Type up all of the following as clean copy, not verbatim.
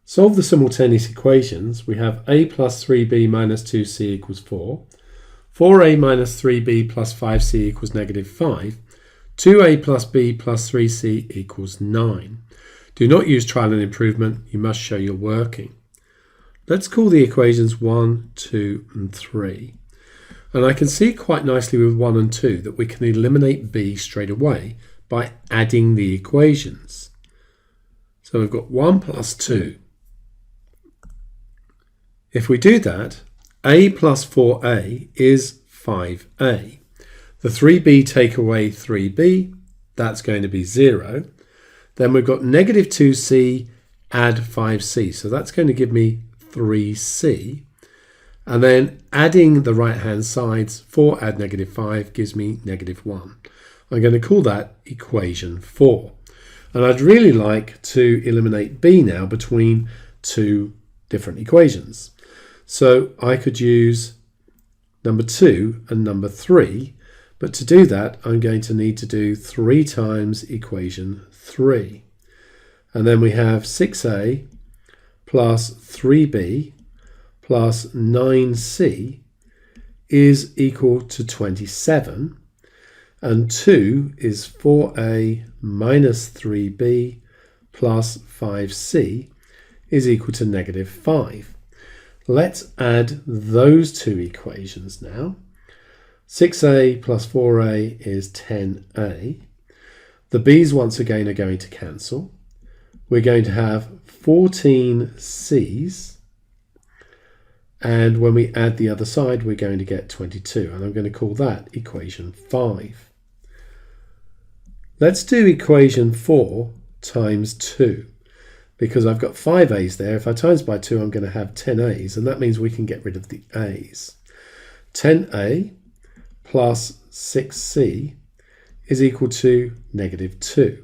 Solve the simultaneous equations. We have a plus 3b minus 2c equals 4. 4a minus 3b plus 5c equals negative 5. 2a plus b plus 3c equals 9. Do not use trial and improvement. You must show you're working. Let's call the equations 1, 2 and 3. And I can see quite nicely with 1 and 2 that we can eliminate b straight away by adding the equations. So we've got 1 plus 2. If we do that, a plus 4a is 5a. The 3b take away 3b, that's going to be 0. Then we've got negative 2c, add 5c. So that's going to give me 3c. And then adding the right-hand sides, 4 add negative 5 gives me negative 1. I'm going to call that equation 4. And I'd really like to eliminate b now between two different equations. So I could use number 2 and number 3, but to do that I'm going to need to do 3 times equation 3. And then we have 6a plus 3b plus 9c is equal to 27, and 2 is 4a minus 3b plus 5c is equal to negative 5. Let's add those two equations now. 6a plus 4a is 10a. The b's once again are going to cancel. We're going to have 14 c's. And when we add the other side, we're going to get 22. And I'm going to call that equation 5. Let's do equation 4 times 2. Because I've got 5 a's there. If I times by 2, I'm going to have 10 a's, and that means we can get rid of the a's. 10a plus 6c is equal to negative 2.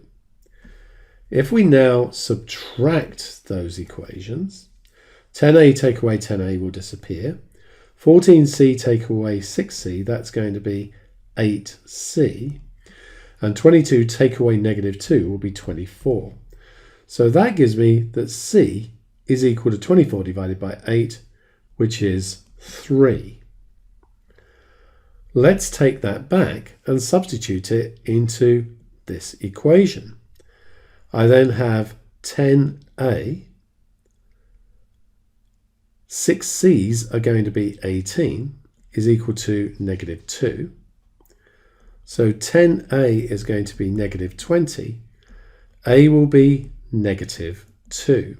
If we now subtract those equations, 10a take away 10a will disappear. 14c take away 6c, that's going to be 8c. And 22 take away negative 2 will be 24. So that gives me that c is equal to 24 divided by 8, which is 3. Let's take that back and substitute it into this equation. I then have 10a, 6c's are going to be 18, is equal to negative 2. So 10a is going to be negative 20. A will be negative 2.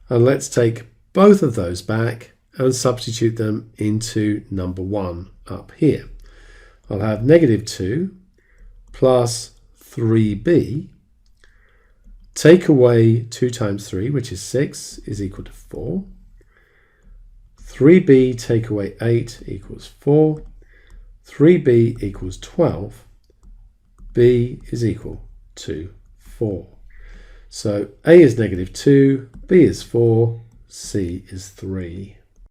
And let's take both of those back and substitute them into number 1 up here. I'll have negative 2 plus 3b. Take away 2 times 3, which is 6, is equal to 4. 3b take away 8 equals 4. 3b equals 12. b is equal to 4. So a is negative 2, b is 4, c is 3.